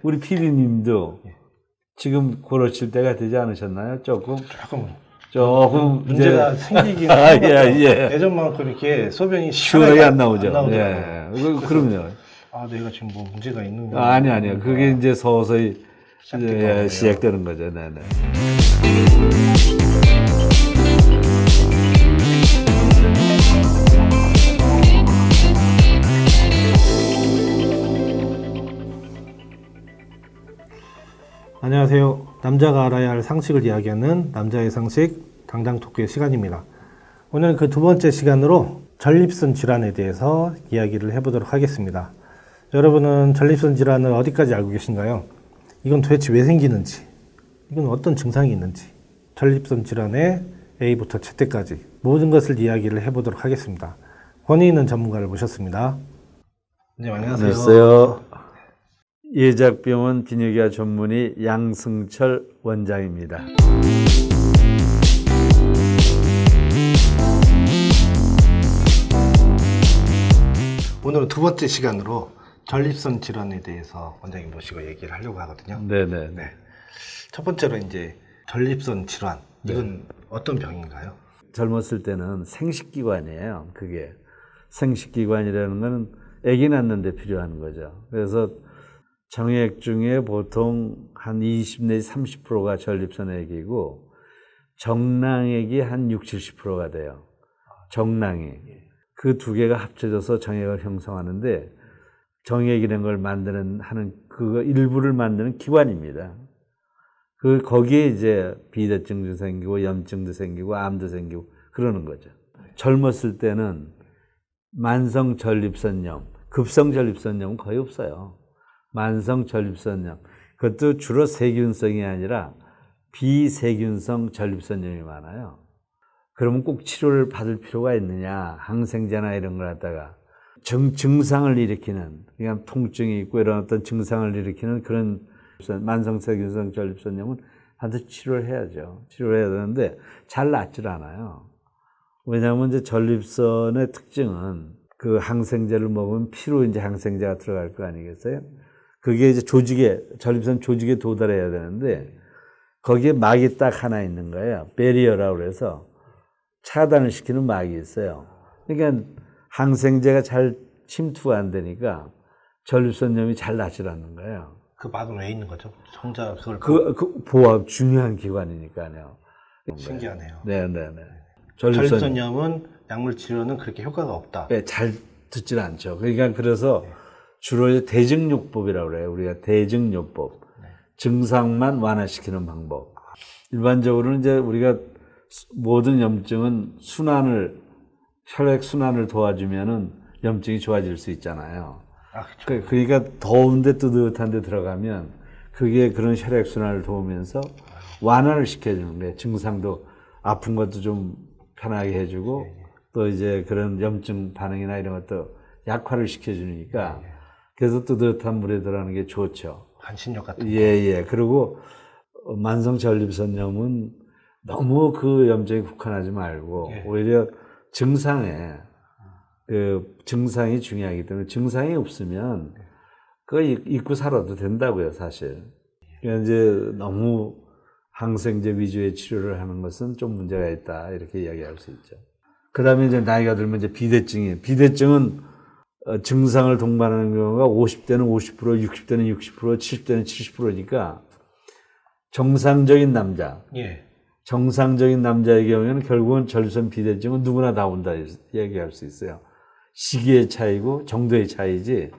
우리 피디님도 지금 그러실 때가 되지 않으셨나요? 조금 문제가 이제 생기긴 예. 예전만큼 이렇게 소변이 시원하게 안 나오죠. 안 나오더라고요. 예. 그럼요. 아, 내가 지금 뭐 문제가 있는 거 아니요. 그게 이제 서서히 시작된 시작되는 거죠. 네네. 안녕하세요. 남자가 알아야 할 상식을 이야기하는 남자의 상식 당당 토크의 시간입니다. 오늘 그 두 번째 시간으로 전립선 질환에 대해서 이야기를 해보도록 하겠습니다. 여러분은 전립선 질환을 어디까지 알고 계신가요? 이건 도대체 왜 생기는지, 이건 어떤 증상이 있는지, 전립선 질환의 A부터 Z까지 모든 것을 이야기를 해보도록 하겠습니다. 권위 있는 전문가를 모셨습니다. 네, 안녕하세요. 예작병원 비뇨기과 전문의 양승철 원장입니다. 오늘은 두 번째 시간으로 전립선 질환에 대해서 원장님 모시고 얘기를 하려고 하거든요. 네네. 네. 첫 번째로 이제 전립선 질환, 이건 어떤 병인가요? 젊었을 때는 생식기관이에요. 그게 생식기관이라는 건 아기 낳는 데 필요한 거죠. 그래서 정액 중에 보통 한 20 내지 30%가 전립선액이고 정낭액이 한 60, 70%가 돼요. 정낭액. 그 두 개가 합쳐져서 정액을 형성하는데 정액이라는 걸 하는 그거 일부를 만드는 기관입니다. 거기에 이제 비대증도 생기고 염증도 생기고 암도 생기고 그러는 거죠. 젊었을 때는 만성 전립선염, 급성 전립선염은 거의 없어요. 만성 전립선염, 그것도 주로 세균성이 아니라 비세균성 전립선염이 많아요. 그러면 꼭 치료를 받을 필요가 있느냐, 항생제나 이런 걸 갖다가 증상을 일으키는, 그냥 통증이 있고 이런 어떤 증상을 일으키는 그런 만성 세균성 전립선염은 반드시 치료를 해야죠. 치료를 해야 되는데 잘 낫질 않아요. 왜냐하면 이제 전립선의 특징은 그 항생제를 먹으면 피로 이제 항생제가 들어갈 거 아니겠어요? 그게 이제 전립선 조직에 도달해야 되는데, 거기에 막이 딱 하나 있는 거예요. 베리어라고 그래서 차단을 시키는 막이 있어요. 그러니까 항생제가 잘 침투가 안 되니까 전립선염이 잘 낫질 않는 거예요. 그 막은 왜 있는 거죠? 정자 그걸 보호하고 중요한 기관이니까요. 신기하네요. 네네네. 전립선염은 약물 치료는 그렇게 효과가 없다. 네, 잘 듣질 않죠. 그러니까 그래서 주로 대증요법이라고 그래요. 우리가 대증요법. 증상만 완화시키는 방법. 일반적으로는 이제 우리가 모든 염증은 혈액순환을 도와주면은 염증이 좋아질 수 있잖아요. 그렇죠. 그러니까 더운데 뜨뜻한 데 들어가면 그게 그런 혈액순환을 도우면서 완화를 시켜주는 거예요. 증상도 아픈 것도 좀 편하게 해주고 또 이제 그런 염증 반응이나 이런 것도 약화를 시켜주니까 그래서 뜨뜻한 물에 들어가는 게 좋죠. 반신욕 같은 거. 예. 그리고 만성 전립선염은 너무 그 염증에 국한하지 말고 오히려 증상이 중요하기 때문에 증상이 없으면 그거 잊고 살아도 된다고요, 사실. 그러니까 이제 너무 항생제 위주의 치료를 하는 것은 좀 문제가 있다, 이렇게 이야기할 수 있죠. 그 다음에 이제 나이가 들면 이제 비대증이에요. 비대증은 증상을 동반하는 경우가 50대는 50%, 60대는 60%, 70대는 70%니까 정상적인 남자의 경우에는 결국은 전립선 비대증은 누구나 다 온다 얘기할 수 있어요. 시기의 차이고 정도의 차이지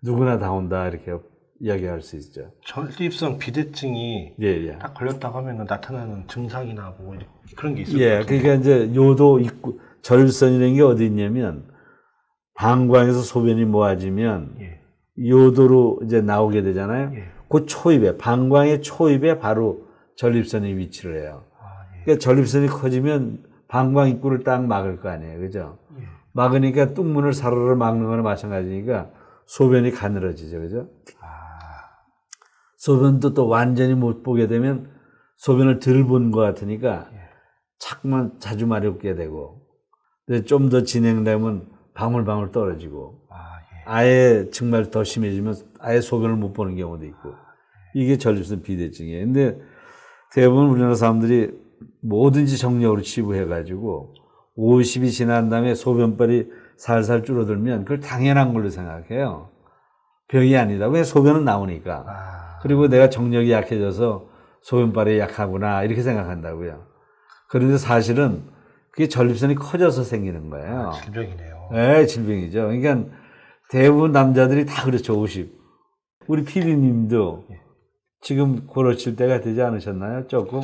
누구나 다 온다 이렇게 이야기할 수 있죠. 전립선 비대증이 딱 걸렸다고 하면 나타나는 증상이나 뭐 그런 게 있을 것 같아요. 그러니까 이제 요도 있고 전립선이라는 게 어디 있냐면 방광에서 소변이 모아지면 요도로 이제 나오게 되잖아요. 그 초입에, 방광의 초입에 바로 전립선이 위치를 해요. 그러니까 전립선이 커지면 방광 입구를 딱 막을 거 아니에요. 그죠? 막으니까 뚝문을 사르르 막는 거나 마찬가지니까 소변이 가늘어지죠. 그죠? 소변도 또 완전히 못 보게 되면 소변을 덜 본 것 같으니까 자꾸만 자주 마렵게 되고, 좀 더 진행되면 방울방울 떨어지고, 아예 정말 더 심해지면 아예 소변을 못 보는 경우도 있고, 이게 전립선 비대증이에요. 근데 대부분 우리나라 사람들이 뭐든지 정력으로 치부해가지고 50이 지난 다음에 소변발이 살살 줄어들면 그걸 당연한 걸로 생각해요. 병이 아니다. 왜 소변은 나오니까. 그리고 내가 정력이 약해져서 소변발이 약하구나 이렇게 생각한다고요. 그런데 사실은 그게 전립선이 커져서 생기는 거예요. 질병이네요. 네, 질병이죠. 그러니까 대부분 남자들이 다 그렇죠. 50. 우리 PD님도 지금 고르칠 때가 되지 않으셨나요? 조금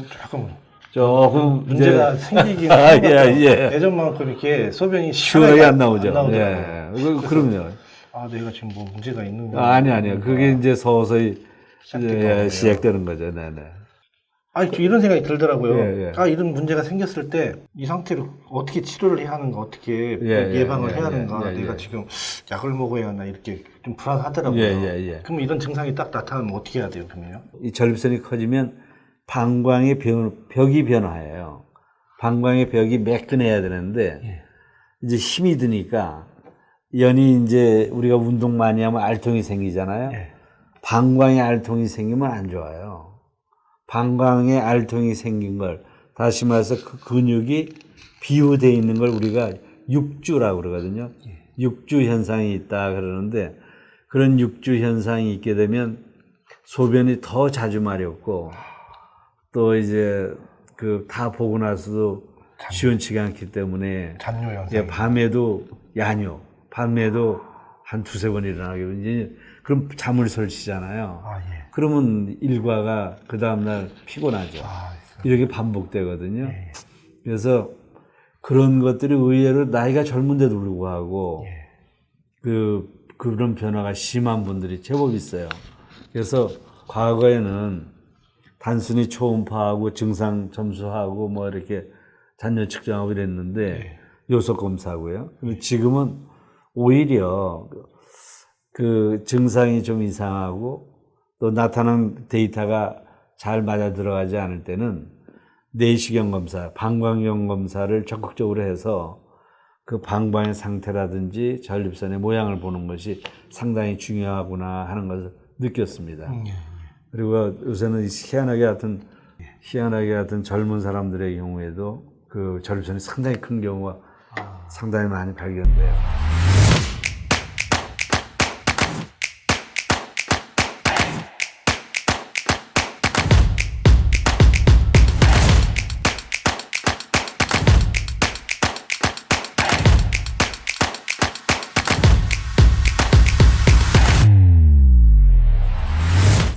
문제가 이제 생기긴 예. 예전만큼 이렇게 소변이 시원하게 안 나오죠. 안 나오더라고요. 예. 그럼요. 내가 지금 뭐 문제가 있는 거 아니요. 그게 이제 서서히 시작된 시작되는 거죠. 네네. 이런 생각이 들더라고요. 예. 이런 문제가 생겼을 때 이 상태를 어떻게 치료를 해야 하는가, 어떻게 예방을 해야 하는가, 내가 지금 약을 먹어야 하나 이렇게 좀 불안하더라고요. 그럼 이런 증상이 딱 나타나면 어떻게 해야 돼요, 그러면요? 이 전립선이 커지면 방광의 벽이 변화해요. 방광의 벽이 매끈해야 되는데 이제 힘이 드니까 연이 이제 우리가 운동 많이 하면 알통이 생기잖아요. 방광에 알통이 생기면 안 좋아요. 방광에 알통이 생긴 걸 다시 말해서 그 근육이 비우되어 있는 걸 우리가 육주라고 그러거든요. 육주 현상이 있다 그러는데 그런 육주 현상이 있게 되면 소변이 더 자주 마렵고 또 이제 그 다 보고 나서도 시원치가 않기 때문에 잔뇨 현상. 밤에도 야뇨, 밤에도 한 두세 번 일어나게 되면 그럼 잠을 설치잖아요. 그러면 일과가 그 다음날 피곤하죠. 이렇게 반복되거든요. 그래서 그런 것들이 의외로 나이가 젊은데도 불구하고 그런 변화가 심한 분들이 제법 있어요. 그래서 과거에는 단순히 초음파하고 증상 점수하고 뭐 이렇게 잔뇨 측정하고 이랬는데 요소 검사하고요. 근데 지금은 오히려 그 증상이 좀 이상하고 또 나타난 데이터가 잘 맞아 들어가지 않을 때는 내시경 검사, 방광경 검사를 적극적으로 해서 그 방광의 상태라든지 전립선의 모양을 보는 것이 상당히 중요하구나 하는 것을 느꼈습니다. 그리고 요새는 희한하게 같은 젊은 사람들의 경우에도 그 전립선이 상당히 큰 경우가 상당히 많이 발견돼요.